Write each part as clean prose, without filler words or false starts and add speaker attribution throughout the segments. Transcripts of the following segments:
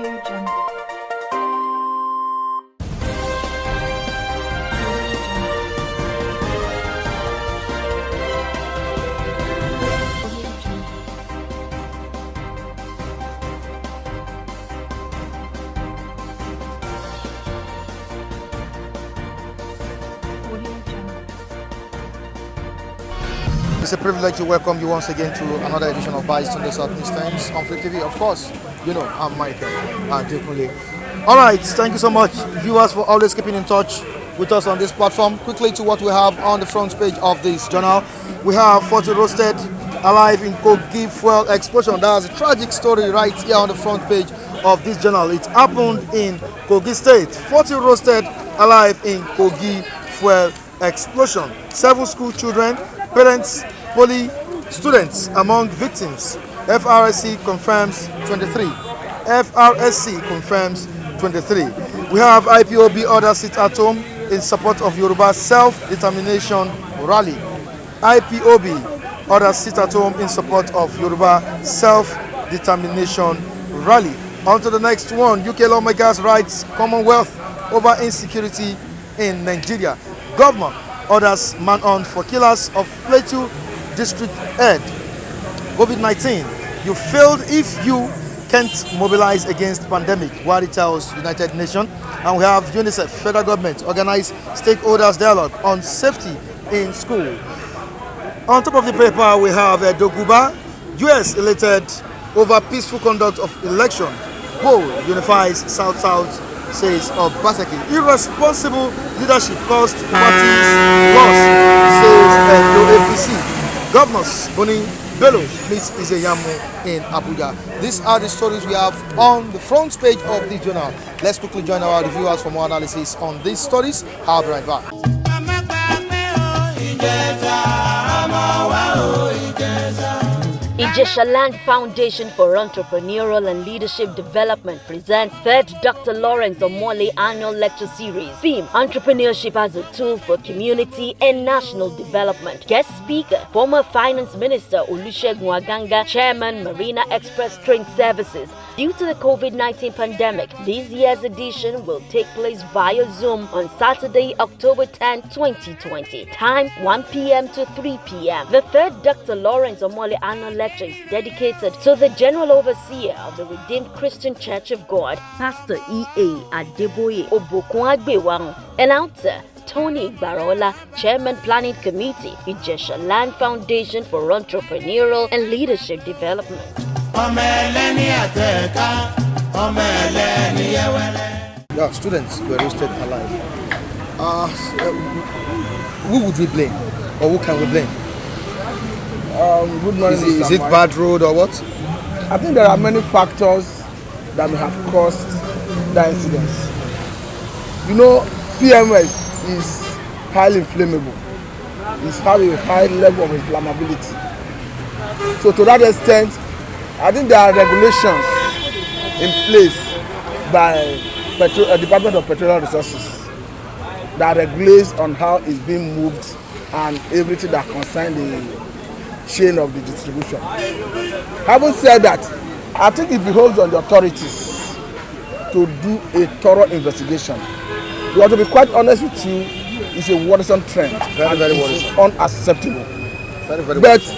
Speaker 1: It's a privilege to welcome you once again to another edition of Bites on the Southeast Times on Flip TV. Of course, you know, I'm Michael Dekunle. Alright, thank you so much, viewers, for always keeping in touch with us on this platform. Quickly to what we have on the front page of this journal. We have 40 roasted alive in Kogi fuel explosion. That's a tragic story right here on the front page of this journal. It happened in Kogi State. 40 roasted alive in Kogi fuel explosion. 7 school children, parents, poly students among victims. FRSC confirms 23. FRSC confirms 23. We have Ipob order sit at home in support of Yoruba self-determination rally. Ipob order sit at home in support of Yoruba self-determination rally. On to the next one. UK lawmakers rights Commonwealth over insecurity in Nigeria. Governor orders man on for killers of Plateau District Head. COVID-19, you failed if you can't mobilize against pandemic, what it tells United Nations. And we have UNICEF, federal government, organized stakeholders dialogue on safety in school. On top of the paper, we have Doguba, US elated over peaceful conduct of election. Poll unifies South-South, says Obaseki. Irresponsible leadership caused parties loss, says APC. Governors Boni Bello meets Izeyamu in Abuja. These are the stories we have on the front page of the journal. Let's quickly join our reviewers for more analysis on these stories. I'll be right back.
Speaker 2: Ijesha Land Foundation for Entrepreneurial and Leadership Development presents 3rd Dr. Lawrence Omole Annual Lecture Series. Theme: Entrepreneurship as a Tool for Community and National Development. Guest speaker: former Finance Minister Olusegun Aganga, Chairman Marina Express Train Services. Due to the COVID-19 pandemic, this year's edition will take place via Zoom on Saturday, October 10, 2020. Time 1 p.m. to 3 p.m. The 3rd Dr. Lawrence Omole Annual Lecture is dedicated to the General Overseer of the Redeemed Christian Church of God, Pastor E.A. Adeboye Obokunagbewarun. Announcer: Tony Barola, Chairman Planning Committee, Ijesha Land Foundation for Entrepreneurial and Leadership Development.
Speaker 1: Yeah, students were roasted alive. Who would we blame, or who can we blame?
Speaker 3: Good morning.
Speaker 1: Is it bad road or what?
Speaker 3: I think there are many factors that may have caused the incidents. You know, PMS is highly inflammable. It's have a high level of inflammability. So to that extent, I think there are regulations in place by Department of Petroleum Resources that regulates on how it's being moved and everything that concerns the chain of the distribution. Having said that, I think it behoves on the authorities to do a thorough investigation. We have to be quite honest with you, it's a worrisome trend.
Speaker 1: Very worrisome.
Speaker 3: Unacceptable.
Speaker 1: Very
Speaker 3: but
Speaker 1: worrisome.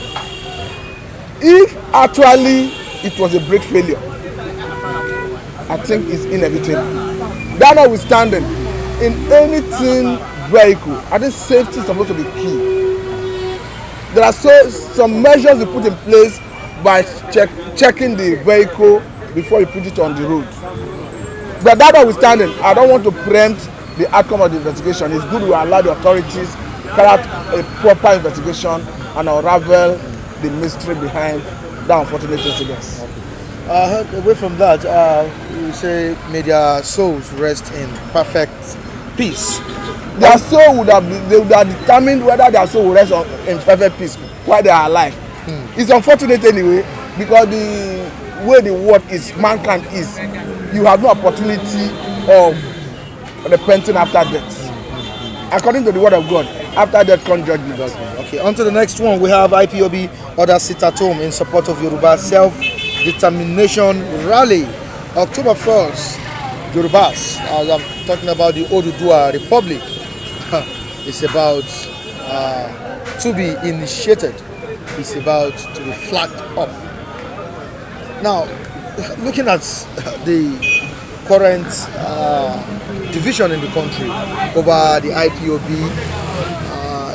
Speaker 3: If actually it was a brake failure, I think it's inevitable. That notwithstanding, in anything vehicle, I think safety is supposed to be key. There are some measures you put in place by checking the vehicle before you put it on the road. But that notwithstanding, I don't want to preempt the outcome of the investigation. It's good we allow the authorities carry out a proper investigation and unravel the mystery behind that unfortunate incident.
Speaker 1: Away from that, we say may their souls rest in perfect peace.
Speaker 3: Their soul would have determined whether their soul will rest in perfect peace while they are alive. It's unfortunate anyway, because the way the world is, mankind is, you have no opportunity of repenting after death. According to the word of God, after death comes judgment.
Speaker 1: Okay, on to the next one. We have Ipob order sit at home in support of Yoruba self-determination rally. October 1st, Yorubas, as I'm talking about the Oduduwa Republic, it's about to be initiated. It's about to be flagged up. Now, looking at the current division in the country over the IPOB,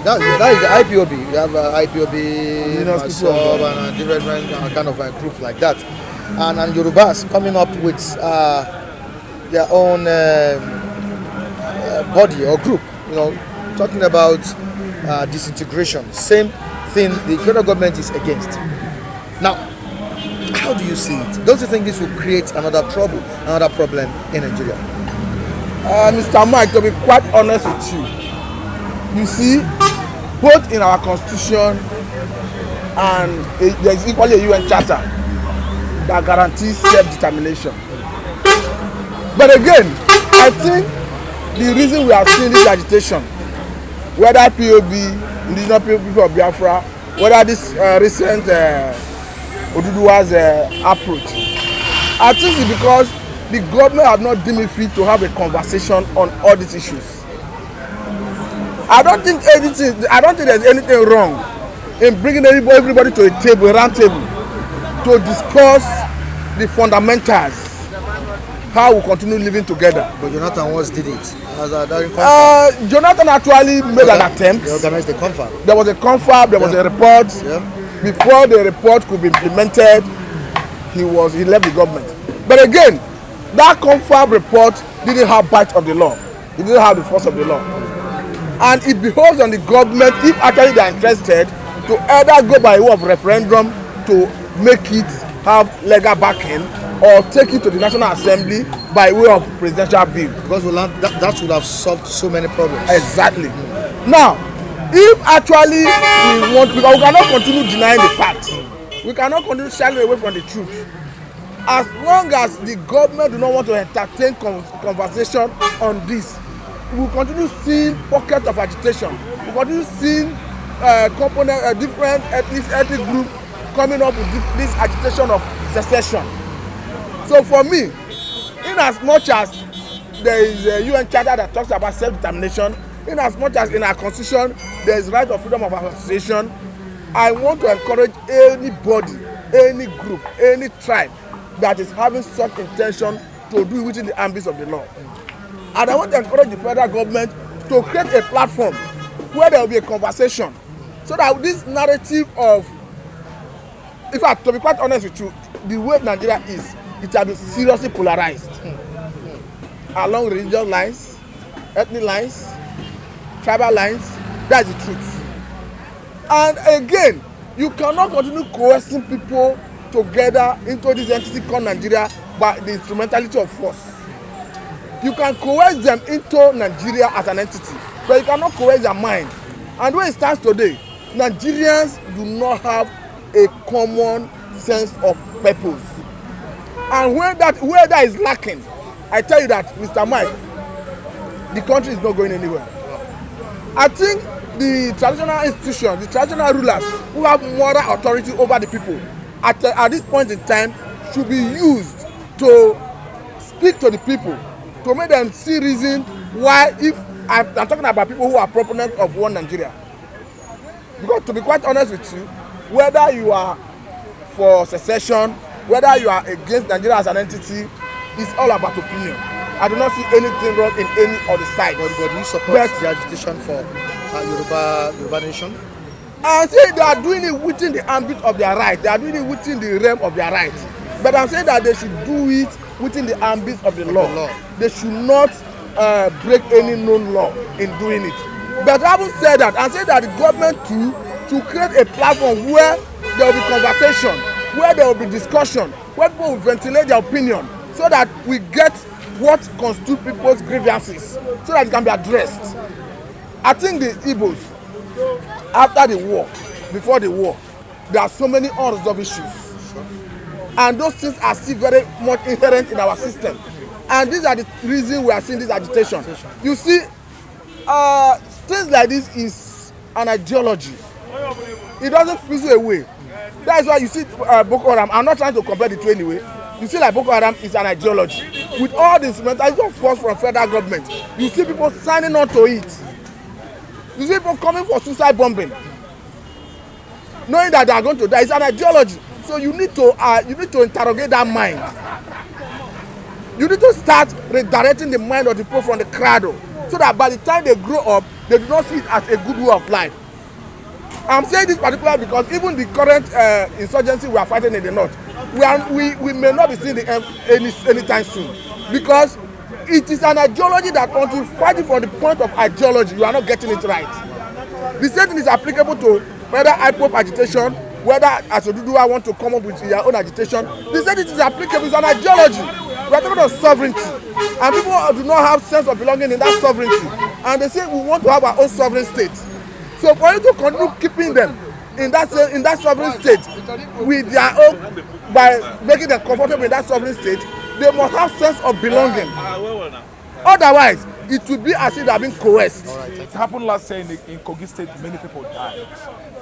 Speaker 1: that is the IPOB. We have IPOB, myself, and different kind of groups like that. And Yorubas coming up with their own body or group, talking about disintegration. Same thing the federal government is against. Now, how do you see it? Don't you think this will create another trouble, another problem in Nigeria?
Speaker 3: Mr. Mike, to be quite honest with you, you see, both in our constitution and there is equally a UN charter that guarantees self-determination. But again, I think the reason we are seeing this agitation, whether POB, indigenous people of Biafra, whether this recent Oduduwa's approach, I think it's because the government have not deemed it fit to have a conversation on all these issues. I don't think there's anything wrong in bringing everybody to a table, a round table, to discuss the fundamentals, how we continue living together.
Speaker 1: But Jonathan once did it.
Speaker 3: Jonathan actually made an attempt.
Speaker 1: They organized a confab.
Speaker 3: There was a confab, there was a report. Before the report could be implemented, he left the government. But again, that confab report didn't have bite of the law. It didn't have the force of the law. And it behoves on the government, if actually they are interested, to either go by way of referendum to make it have legal backing, or take it to the National Assembly by way of presidential bill.
Speaker 1: Because that would have solved so many problems.
Speaker 3: Exactly. Now, if actually we want, because we cannot continue denying the facts, we cannot continue shying away from the truth. As long as the government do not want to entertain conversation on this, we will continue seeing pockets of agitation. We will continue seeing different ethnic groups coming up with this agitation of secession. So for me, in as much as there is a UN charter that talks about self-determination, in as much as in our constitution there is right of freedom of association, I want to encourage anybody, any group, any tribe that is having such intention to do it within the ambits of the law. And I want to encourage the federal government to create a platform where there will be a conversation, so that this narrative of, in fact, to be quite honest with you, the way Nigeria is, it has been seriously polarized along religious lines, ethnic lines, tribal lines. That's the truth. And again, you cannot continue coercing people together into this entity called Nigeria by the instrumentality of force. You can coerce them into Nigeria as an entity, but you cannot coerce their mind. And where it stands today, Nigerians do not have a common sense of purpose. And where that is lacking, I tell you that, Mr. Mike, the country is not going anywhere. I think the traditional institutions, the traditional rulers who have moral authority over the people, at this point in time, should be used to speak to the people, to make them see reason why, if I'm talking about people who are proponents of one Nigeria. Because to be quite honest with you, whether you are for secession, whether you are against Nigeria as an entity, it's all about opinion. I do not see anything wrong in any of the sides.
Speaker 1: But do you support the agitation for Yoruba nation?
Speaker 3: I say they are doing it within the ambit of their right. They are doing it within the realm of their right. But I'm saying that they should do it within the ambit of the law. They should not break any known law in doing it. But having said that, I'm saying that the government too, to create a platform where there will be conversation, where there will be discussion, where people will ventilate their opinion, so that we get what constitutes people's grievances, so that it can be addressed. I think the Igbos, after the war, before the war, there are so many unresolved issues. And those things are still very much inherent in our system. And these are the reasons we are seeing this agitation. You see, things like this is an ideology. It doesn't fizzle away. That is why you see Boko Haram. I'm not trying to compare the two anyway. You see, like Boko Haram is an ideology. With all the instrumentalization of force from federal government, you see people signing on to it. You see people coming for suicide bombing, knowing that they are going to die. It's an ideology. So you need to interrogate that mind. You need to start redirecting the mind of the people from the cradle, so that by the time they grow up, they do not see it as a good way of life. I'm saying this particularly because even the current insurgency we are fighting in the north, we may not be seeing the end anytime soon, because it is an ideology that until fighting from the point of ideology, you are not getting it right. The same thing is applicable to whether Ipob agitation, whether as Oduduwa want to come up with their own agitation. The same thing is applicable. It's an ideology. We are talking about sovereignty, and people do not have sense of belonging in that sovereignty, and they say we want to have our own sovereign state. So for you to continue keeping them in that sovereign state with their own, by making them comfortable in that sovereign state, they must have sense of belonging. Otherwise, it will be as if they are being coerced.
Speaker 4: It happened last year in Kogi State. Many people died.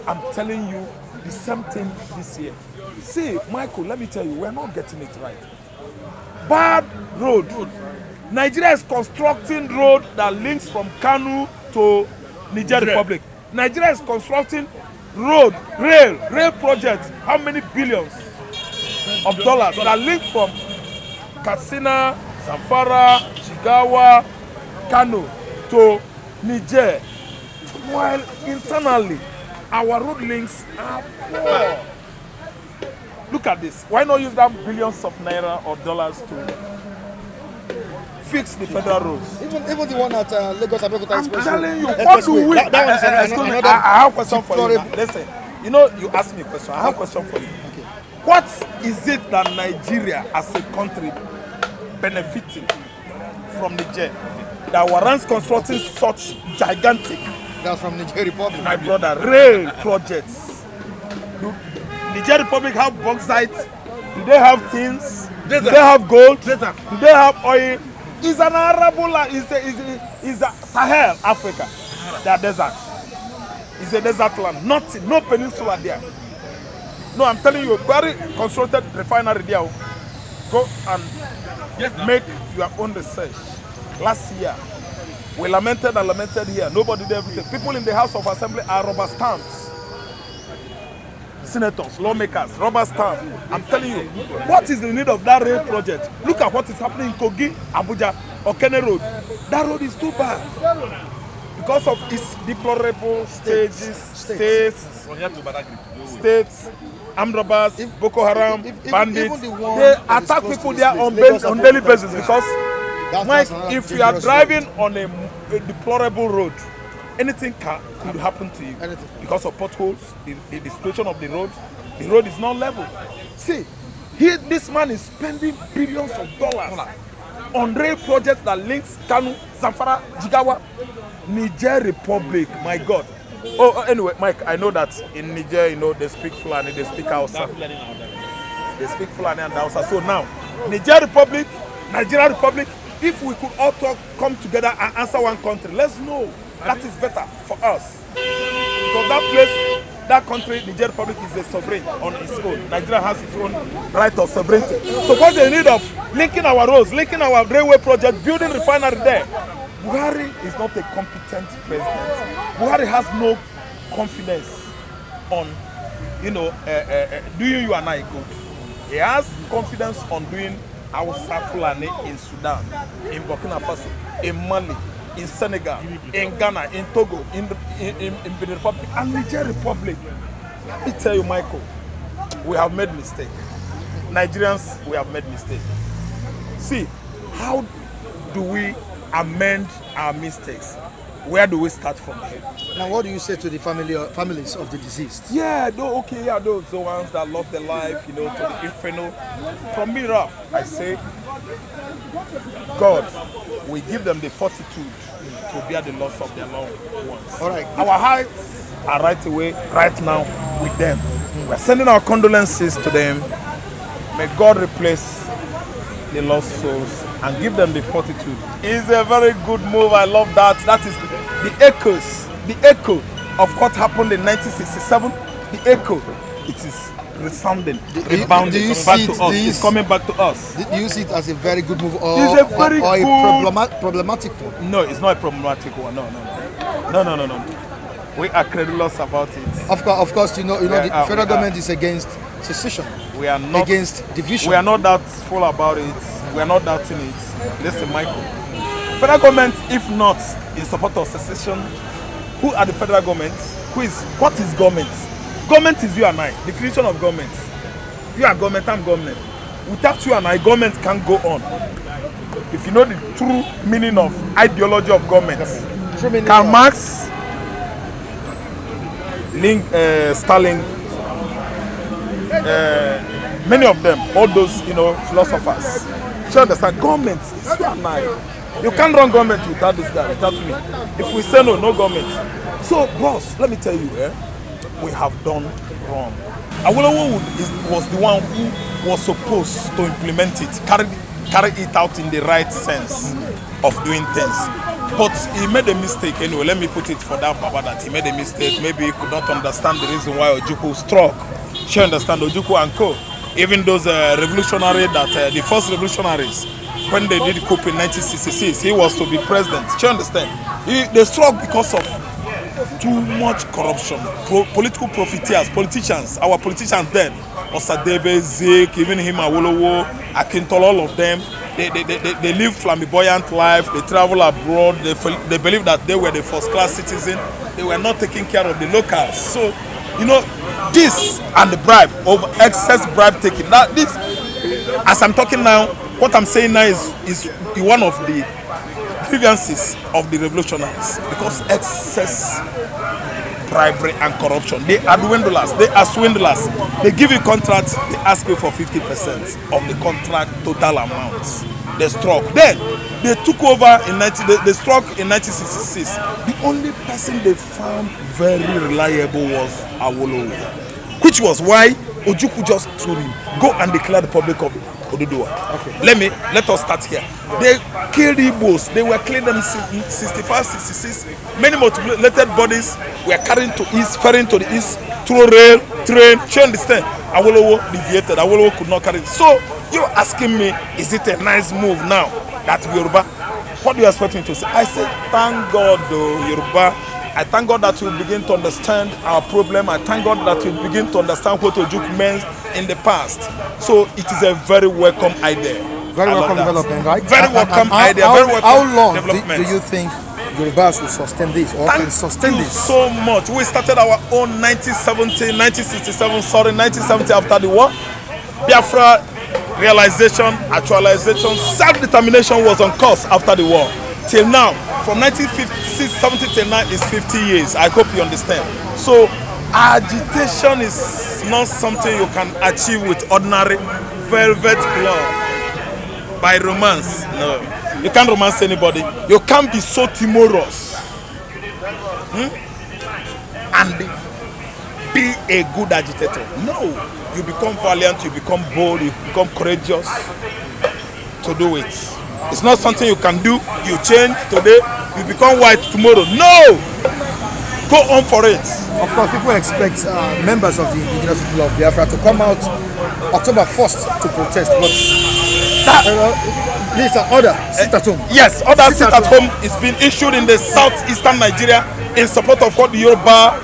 Speaker 4: I'm telling you the same thing this year. See, Michael, let me tell you, we're not getting it right. Bad road. Nigeria is constructing road that links from Kanu to Niger Republic. Nigeria is constructing rail projects. How many billions of dollars that link from Katsina, Zamfara, Jigawa, Kano to Niger, while internally our road links are poor. Look at this. Why not use that billions of naira or dollars to fix the federal roads?
Speaker 1: Even the one at Lagos Abeokuta
Speaker 4: I'm
Speaker 1: Expressway.
Speaker 4: telling you, what do we? Excuse me, I have a question for you. Now. Listen, you know, you asked me a question. I have a question for you.
Speaker 1: Okay.
Speaker 4: What is it that Nigeria as a country benefiting from Niger that warrants constructing such gigantic,
Speaker 1: That's from Niger Republic.
Speaker 4: my brother, rail projects? Do Niger Republic have bauxite? Do they have things? Do they have gold? Do they have oil? It's an arable land. It's a Sahel, Africa. They are desert. It's a desert land. Nothing, no peninsula there. No, I'm telling you, a very constructed refinery there. Go and make your own research. Last year, we lamented here. Nobody did everything. People in the House of Assembly are rubber stamps. Senators, lawmakers, rubber stamp. I'm telling you, what is the need of that rail project? Look at what is happening in Kogi, Abuja, Okene Road. That road is too bad because of its deplorable states, armed robbers, Boko Haram, bandits. They attack people there on daily basis because, Mike, if you are driving on a deplorable road, anything could happen to you.
Speaker 1: Anything.
Speaker 4: Because of potholes, the situation of the road is not level. See, this man is spending billions of dollars on rail projects that links Kanu, Zamfara, Jigawa, Niger Republic. My God. Oh, anyway, Mike, I know that in Niger, you know, they speak Fulani, they speak Hausa. They speak Fulani and Hausa. So now, Niger Republic, Nigeria Republic, if we could all come together and answer one country, let's know. That is better for us. Because that place, that country, Niger Republic, is a sovereign on its own. Nigeria has its own right of sovereignty. So what's the need of linking our roads, linking our railway project, building refinery there? Buhari is not a competent president. Buhari has no confidence on, you know, doing you and I good. He has confidence on doing Hausa Fulani in Sudan, in Burkina Faso, in Mali, in Senegal, in Ghana, in Togo, in Benin Republic, and Niger Republic. Let me tell you, Michael, we have made mistakes. Nigerians, we have made mistakes. See, how do we amend our mistakes? Where do we start from here?
Speaker 1: Now, what do you say to the families of the deceased?
Speaker 4: Yeah, those the ones that lost their life, you know, to the inferno. From me, Ralph, I say, God, we give them the fortitude to bear the loss of their loved ones.
Speaker 1: All right.
Speaker 4: Our hearts are right away, right now, with them. We're sending our condolences to them. May God replace the lost souls and give them the fortitude. It's a very good move. I love that. That is the echo of what happened in 1967. The echo. It is resounding,
Speaker 1: do
Speaker 4: rebounding,
Speaker 1: you
Speaker 4: coming back
Speaker 1: see
Speaker 4: to us. It's coming back to us.
Speaker 1: Do you see it as a very good move or,
Speaker 4: It's a very
Speaker 1: or
Speaker 4: good...
Speaker 1: a problematic one?
Speaker 4: No, it's not a problematic one. No. We are credulous about it.
Speaker 1: Of course, you know, the federal government is against secession.
Speaker 4: We are not
Speaker 1: against division.
Speaker 4: We are not doubtful about it. We are not doubting it. Listen, Michael. Federal government, if not in support of secession, who are the federal government? What is government? Government is you and I. Definition of government. You are government, I'm government. Without you and I, government can't go on. If you know the true meaning of ideology of government, Karl Marx, Stalin, many of them, all those philosophers. You understand? Government is you and I. You can't run government without this guy, without me. If we say no government. So, boss, let me tell you, we have done wrong. Awolowo was the one who was supposed to implement it, carry it out in the right sense of doing things. But he made a mistake anyway. Let me put it for that Baba that he made a mistake. Maybe he could not understand the reason why Ojukwu struck. She understand Ojukwu and co. Even those revolutionaries the first revolutionaries, when they did coup in 1966, he was to be president. She understand? They struck because of too much corruption. Political profiteers, politicians, our politicians then, Osadebe, Zik, even him, Awolowo, Akintola, all of them, they live flamboyant life, they travel abroad, they believe that they were the first class citizen, they were not taking care of the locals. So, this and the bribe, over excess bribe taking, this, as I'm talking now, what I'm saying now is one of the grievances of the revolutionaries, because excess bribery and corruption. They are dwindlers, they are swindlers. They give you contracts, they ask you for 50% of the contract total amount. They struck. Then they took over they struck in 1966. The only person they found very reliable was Awolowo, which was why Ojukwu just told him, go and declare the Republic of Oduduwa. Okay. Let us start here. They killed Igbos. They were killing them in 65, 66. Many mutilated bodies were carried to east, ferrying to the east through rail, train. You understand? Awolowo deviated. Awolowo could not carry it. So you're asking me, is it a nice move now that Yoruba? What do you expect me to say? I say, thank God, Yoruba. I thank God that you begin to understand our problem. I thank God that you begin to understand what Ojukwu meant in the past. So it is a very welcome idea.
Speaker 1: Very welcome development, right?
Speaker 4: Very welcome idea.
Speaker 1: How long do you think Yorubas will sustain this or can sustain this?
Speaker 4: So much. We started our own 1970 after the war. Biafra realization, actualization, self-determination was on course after the war. Till now, from 1970 till now is 50 years. I hope you understand. So agitation is not something you can achieve with ordinary velvet glove by romance. No, you can't romance anybody. You can't be so timorous and be a good agitator. No, you become valiant, you become bold, you become courageous to do it. It's not something you can do. You change today, you become white tomorrow. No! Go on for it.
Speaker 1: Of course, people expect members of the indigenous people of Biafra to come out October 1st to protest, but this is an order, sit at home.
Speaker 4: Yes, order sit at home is being issued in the southeastern Nigeria in support of what the Yoruba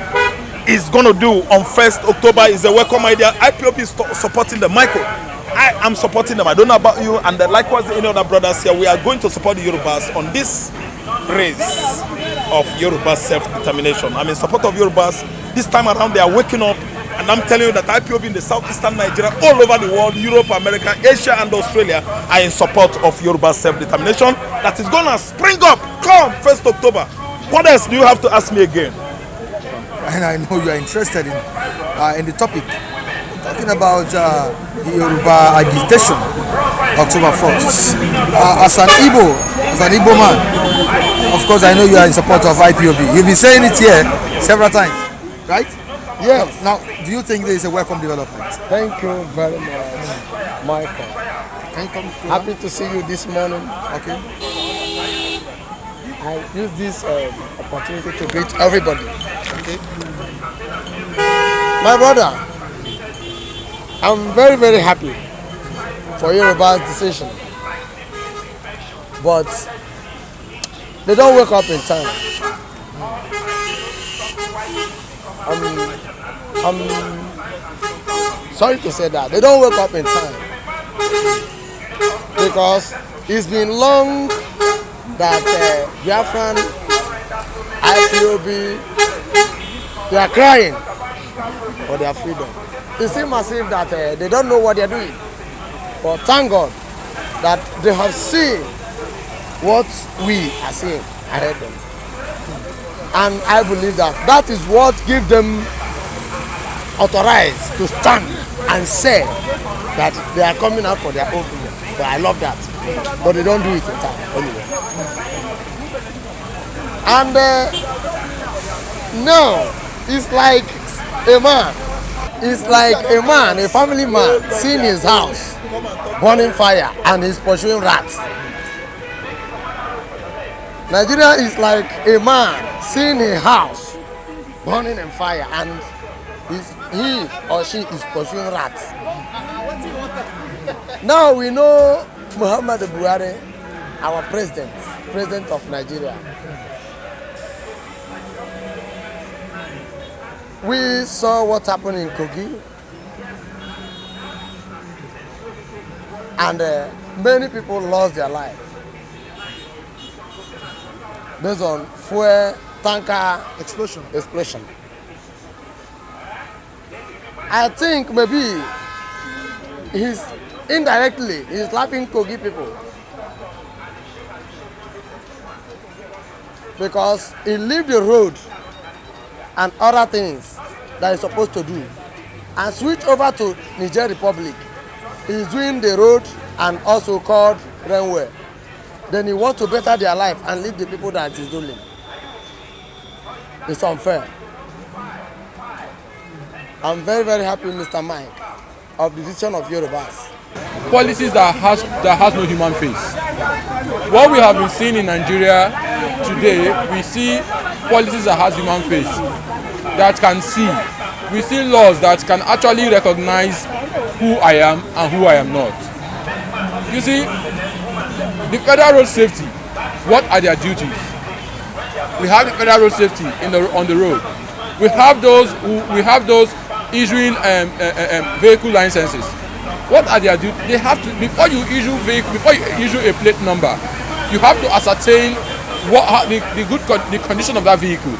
Speaker 4: is going to do on 1st October. Is a welcome idea. Ipob is supporting the Michael. I am supporting them. I don't know about you, and likewise any other brothers here. We are going to support the Yorubas on this race of Yoruba self-determination. I'm in support of Yorubas. This time around, they are waking up, and I'm telling you that Ipob in the southeastern Nigeria, all over the world, Europe, America, Asia, and Australia are in support of Yoruba self-determination that is going to spring up. Come 1st October. What else do you have to ask me again?
Speaker 1: And I know you are interested in the topic. Talking about Yoruba agitation, October 1st. As an Igbo man, of course I know you are in support of Ipob. You've been saying it here several times, right?
Speaker 3: Yes.
Speaker 1: Now, do you think there is a welcome development?
Speaker 3: Thank you very much, Michael.
Speaker 1: Can you come?
Speaker 3: Happy to see you this morning.
Speaker 1: Okay.
Speaker 3: I use this opportunity to greet everybody.
Speaker 1: Okay.
Speaker 3: My brother, I'm very, very happy for Yoruba's decision, but they don't wake up in time. I'm sorry to say that they don't wake up in time because it's been long that Biafran, Ipob, they are crying for their freedom. It seems as if that they don't know what they are doing. But thank God that they have seen what we are seeing ahead of them. And I believe that that is what gives them authorized to stand and say that they are coming out for their own freedom. But I love that. But they don't do it in time anyway. And now it's like a man. It's like a man, a family man, seeing his house burning fire and he's pursuing rats. Nigeria is like a man seeing a house burning in fire and he or she is pursuing rats. Now we know Muhammadu Buhari, our president of Nigeria. We saw what happened in Kogi, and many people lost their life based on fuel tanker explosion. I think maybe he's laughing Kogi people because he leave the road and other things that he's supposed to do and switch over to Niger Republic. He's doing the road and also called railway. Then he wants to better their life and leave the people that he's doing. It's unfair. I'm very, very happy, Mr. Mike, of the decision of Yorubas.
Speaker 5: Policies that has no human face. What we have been seeing in Nigeria today, we see policies that has human face, that can see. We see laws that can actually recognize who I am and who I am not. You see, the federal road safety, what are their duties? We have the federal road safety on the road. We have those issuing vehicle licenses. What are their duties? They have to, before you issue a plate number, you have to ascertain the condition of that vehicle.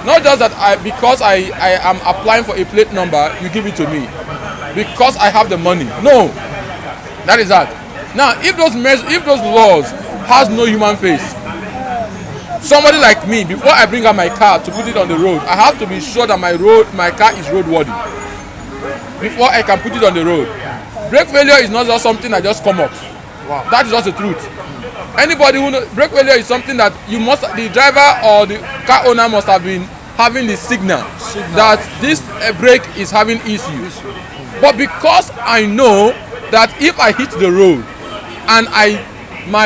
Speaker 5: Not just that because I am applying for a plate number, you give it to me because I have the money. No, that is that. Now, if those laws has no human face, somebody like me, before I bring out my car to put it on the road, I have to be sure that my car is roadworthy before I can put it on the road. Brake failure is not just something that just come up. Wow. That is just the truth. Anybody who knows, brake failure is something that the driver or the car owner must have been having the signal that this brake is having issues. But because I know that if I hit the road and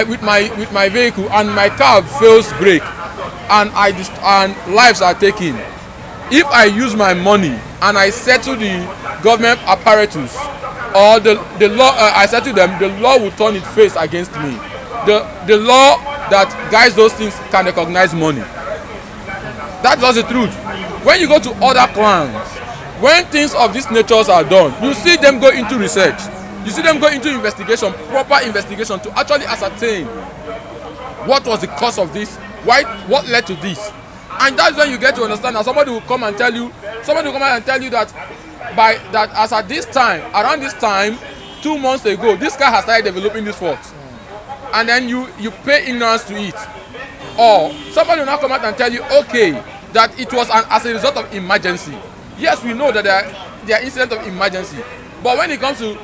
Speaker 5: with my vehicle and my car fails brake and lives are taken, if I use my money and I settle the government apparatus or the law, I settle them, the law will turn its face against me. The law that guides those things can recognize money. That's just the truth. When you go to other clans, when things of this nature are done, you see them go into research. You see them go into investigation, proper investigation, to actually ascertain what was the cause of this, what led to this. And that's when you get to understand that somebody will come and tell you that as at this time, around this time, 2 months ago, this guy has started developing this fault. And then you pay ignorance to it. Or somebody will now come out and tell you, okay, that it was as a result of emergency. Yes, we know that there are incidents of emergency. But when it comes in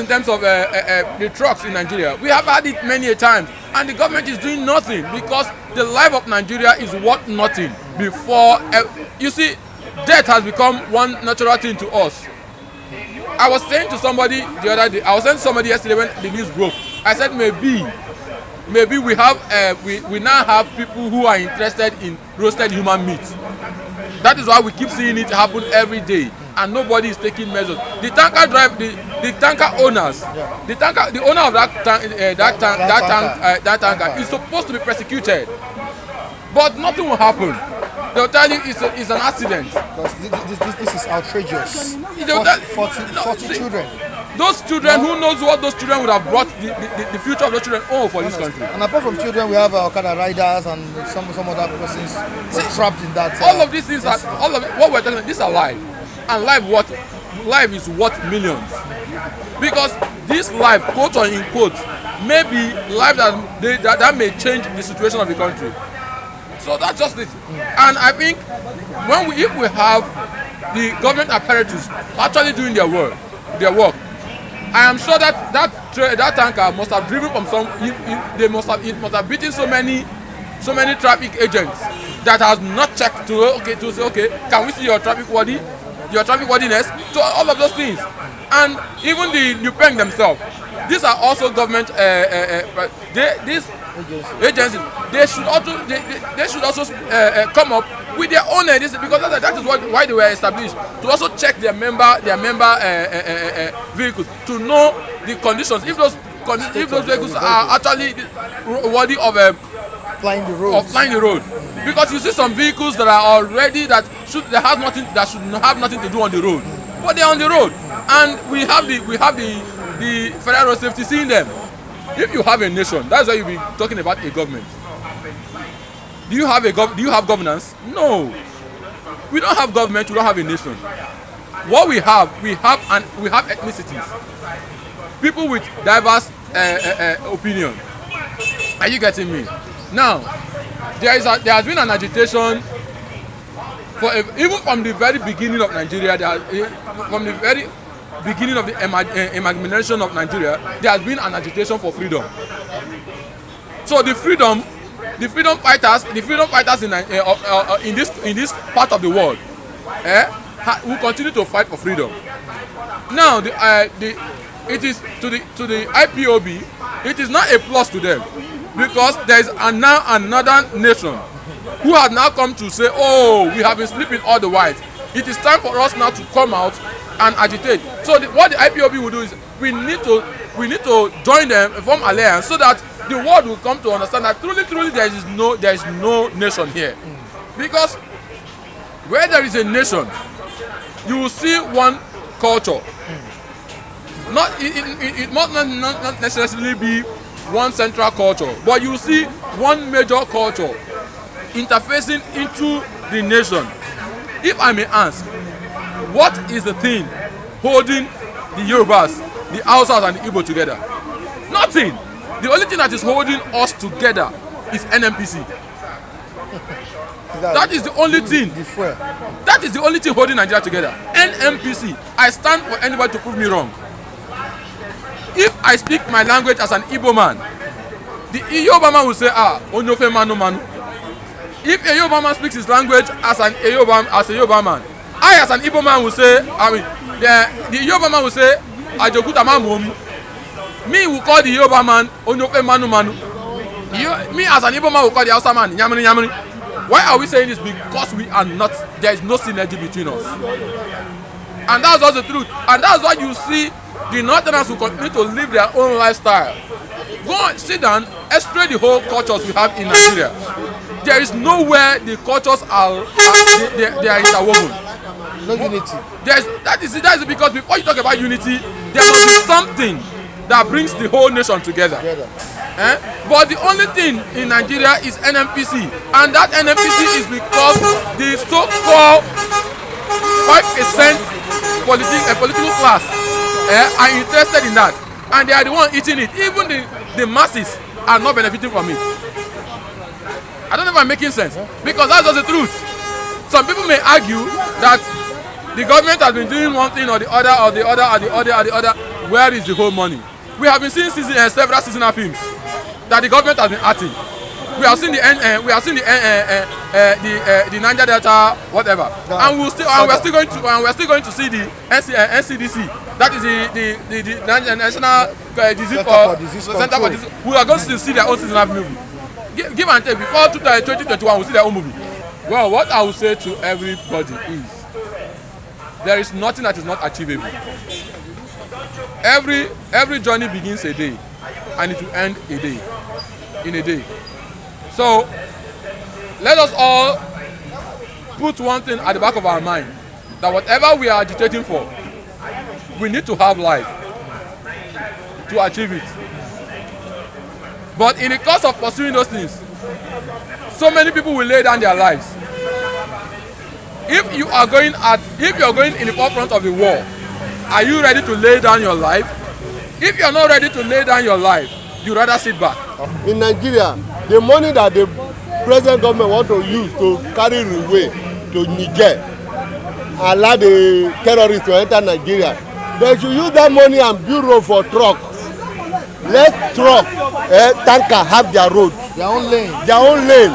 Speaker 5: terms of the trucks in Nigeria, we have had it many a times, and the government is doing nothing because the life of Nigeria is worth nothing. You see, death has become one natural thing to us. I was saying to somebody the other day, yesterday when the news broke, I said maybe we now have people who are interested in roasted human meat. That is why we keep seeing it happen every day. and nobody is taking measures. The tanker the tanker owners, the owner of that tanker is supposed to be persecuted, but nothing will happen. They'll tell you it's an accident.
Speaker 1: Because this is outrageous. 40 children.
Speaker 5: Those children, who knows what those children would have brought the future of those children home for this country.
Speaker 1: And apart from children, we have Okada riders and some other persons trapped in that.
Speaker 5: All of these things are, all of it, what we're talking about, these are life. And life is worth millions. Because this life, quote or in quote, may be life that may change the situation of the country. So that's just it. And I think if we have the government apparatus actually doing their work, I am sure that tanker must have driven from some. It must have beaten so many traffic agents that has not checked to say okay, can we see your traffic worthiness? So all of those things, and even the Nupeng themselves, these are also government. These agencies, they should also come up with their own because that is why they were established, to also check their member vehicles, to know the conditions, if those vehicles are actually worthy of
Speaker 1: flying the road.
Speaker 5: Because you see some vehicles that are already that should have nothing to do on the road, but they are on the road, and we have the Federal Road Safety seeing them. If you have a nation, that's why you'll be talking about a government. Do you have governance? No. We don't have government, we don't have a nation. What we have ethnicities. People with diverse opinion. Are you getting me? Now, there has been an agitation even from the very beginning of Nigeria, from the very beginning of the amalgamation of Nigeria, there has been an agitation for freedom. So the freedom fighters in this part of the world will continue to fight for freedom. Now it is to the IPOB, it is not a plus to them, because there is now another nation who has now come to say, oh, we have been sleeping all the while. It is time for us now to come out and agitate. So what the IPOB will do is we need to join them, form alliance, so that the world will come to understand that truly there is no nation here. Because where there is a nation, you will see one culture. It must not necessarily be one central culture, but you will see one major culture interfacing into the nation. If I may ask, what is the thing holding the Yorubas, the Hausas and the Ipob together? Nothing. The only thing that is holding us together is NNPC. That is the only thing. That is the only thing holding Nigeria together. NNPC. I stand for anybody to prove me wrong. If I speak my language as an Igbo man, the Yoruba man will say, Onyofe manu manu. If a Yoruba man speaks his language as a Yoruba man, I as an Igbo man will say, the Yoruba man will say, Ajokuta mamu. Me will call the Yoruba man Onyofe manu manu. Me as an Igbo man will call the Hausa man Nyamini Nyamini. Why are we saying this? Because we are not, there is no synergy between us. And that's also the truth. And that's why you see the Northerners will continue to live their own lifestyle. Go and sit down, extract the whole cultures we have in Nigeria. There is nowhere the cultures are interwoven.
Speaker 1: No unity.
Speaker 5: That is because before you talk about unity, there must be something that brings the whole nation together. But the only thing in Nigeria is NNPC, and that NNPC is because the so-called 5% political class are interested in that, and they are the ones eating it. Even the masses are not benefiting from it. I don't know if I'm making sense, because that's just the truth. Some people may argue that the government has been doing one thing or the other. Where is the whole money? We have been seeing several seasonal films that the government has been acting. We have seen the Niger Delta, whatever, and we're still going to see the NCDC. That is the National Disease Center for Disease. We are going to see their own seasonal movie. Give and take. Before 2021, we'll see their own movie. Well, what I will say to everybody is, there is nothing that is not achievable. Every journey begins a day, and it will end a day, in a day. So let us all put one thing at the back of our mind, that whatever we are agitating for, we need to have life to achieve it. But in the course of pursuing those things, so many people will lay down their lives. If you are going in the forefront of the war, are you ready to lay down your life? If you are not ready to lay down your life, you rather sit back.
Speaker 6: In Nigeria, the money that the present government want to use to carry away to Niger, allow the terrorists to enter Nigeria, they should use that money and build road for trucks. Let truck, tanker have their road,
Speaker 1: Their own lane.
Speaker 6: their own lane.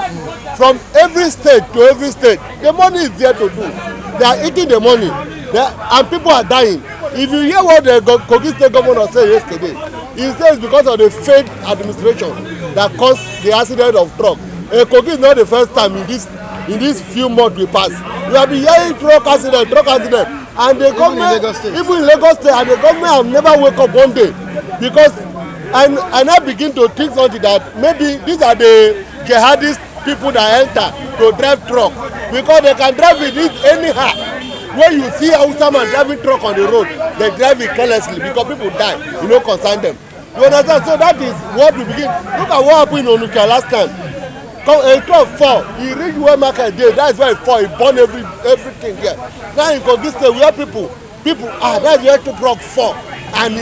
Speaker 6: From every state to every state, the money is there to do. They are eating the money, and people are dying. If you hear what the Kogi state governor said yesterday, he says because of the failed administration that caused the accident of truck. Kogi is not the first time in this few months we pass. We have been hearing truck accident, and the government, even in Lagos State, and the government have never wake up one day, because and I begin to think something that maybe these are the jihadist people that enter to drive truck, because they can drive it anyhow. When you see Hausa man driving truck on the road, they drive it carelessly because people die, you know, concern them. You understand? So that is what we begin. Look at what happened in Onuka last time. A truck fall, he reached where market day, that's why he fall, he burn everything there. Now in Kogi State, we have people, that's where the truck fall, and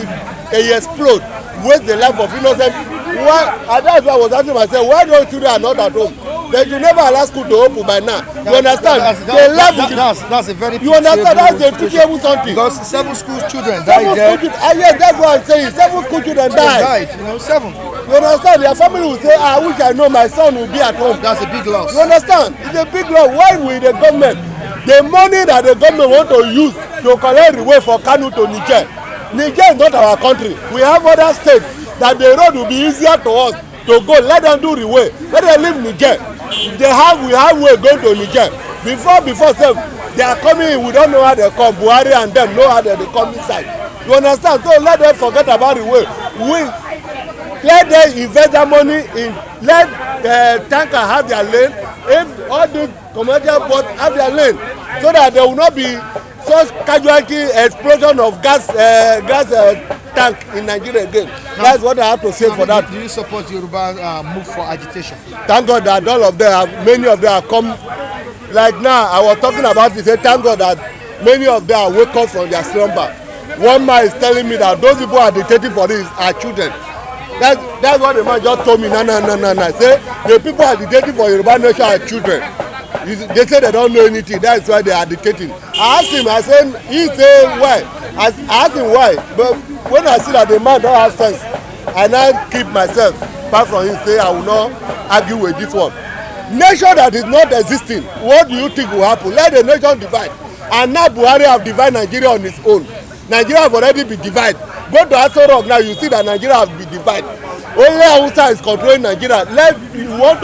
Speaker 6: he explode, waste the life of innocent. Why? And that's why I was asking myself, why don't children are not at home? They should never allow school to open by now. You understand?
Speaker 1: That's a very.
Speaker 6: You understand? That's a pitiable something.
Speaker 1: Because 7 school children died there.
Speaker 6: Yes, that's what I'm saying. 7 school children died.
Speaker 1: You know, 7.
Speaker 6: You understand? Their family will say, I wish I know my son will be at home.
Speaker 1: That's a big loss.
Speaker 6: You understand? It's a big loss. Why will the government, the money that the government want to use to collect the way for Kanu to Niger? Niger is not our country. We have other states that the road will be easier to us to go. Let them do the way. Let them leave Niger. We have way going to Niger. Before say, they are coming in, we don't know how they come. Buhari and them know how they come inside. You understand? So let them forget about the way. Let them invest that money in, let the tanker have their lane. If all the commercial boats have their lane, so that there will not be such casualty explosion of gas tank in Nigeria again. That's what I have to say for that.
Speaker 1: Do you support Yoruba move for agitation?
Speaker 6: Thank God that all of them, many of them have come. Like now, I was talking about it. Say, thank God that many of them are wake up from their slumber. One man is telling me that those people are dictating for this are children. That's what the man just told me. No. Say the people are dictating for Yoruba nation are children. They say they don't know anything. That's why they are dictating. I asked him. I said, he said why? I asked him why. But when I see that the man don't have sense, I now keep myself apart from him. Say I will not argue with this one. Nation that is not existing, what do you think will happen? Let the nation divide. And now Buhari have divided Nigeria on its own. Nigeria have already been divided. Go to Aso Rock now, you see that Nigeria have been divided. Only Hausa is controlling Nigeria. You want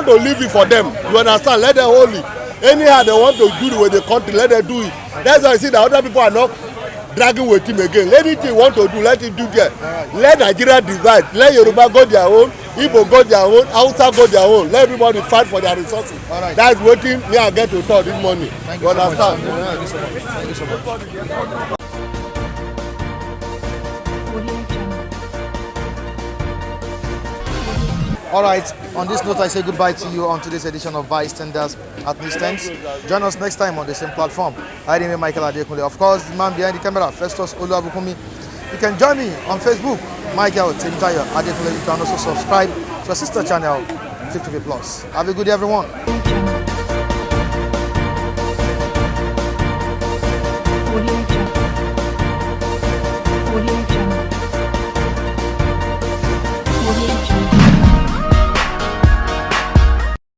Speaker 6: to leave it for them. You understand? Let them hold it. Anyhow they want to do it with the country, let them do it. That's why I see that other people are not dragging with him again. Anything he want to do, let him do there. Let Nigeria divide. Let Yoruba go their own, Ipob go their own, Hausa go their own. Let everybody fight for their resources. Right. That's what me I get to talk this morning.
Speaker 1: Thank
Speaker 6: you understand?
Speaker 1: Thank you so much. Thank you so much. All right, on this note, I say goodbye to you on today's edition of Bystanders at Newsstands. Join us next time on the same platform. I remain Michael Adekunle. Of course, the man behind the camera, Festus Oluwabukumi. You can join me on Facebook, Michael Timtayo Adekunle. You can also subscribe to our sister channel, 50 Plus. Have a good day, everyone.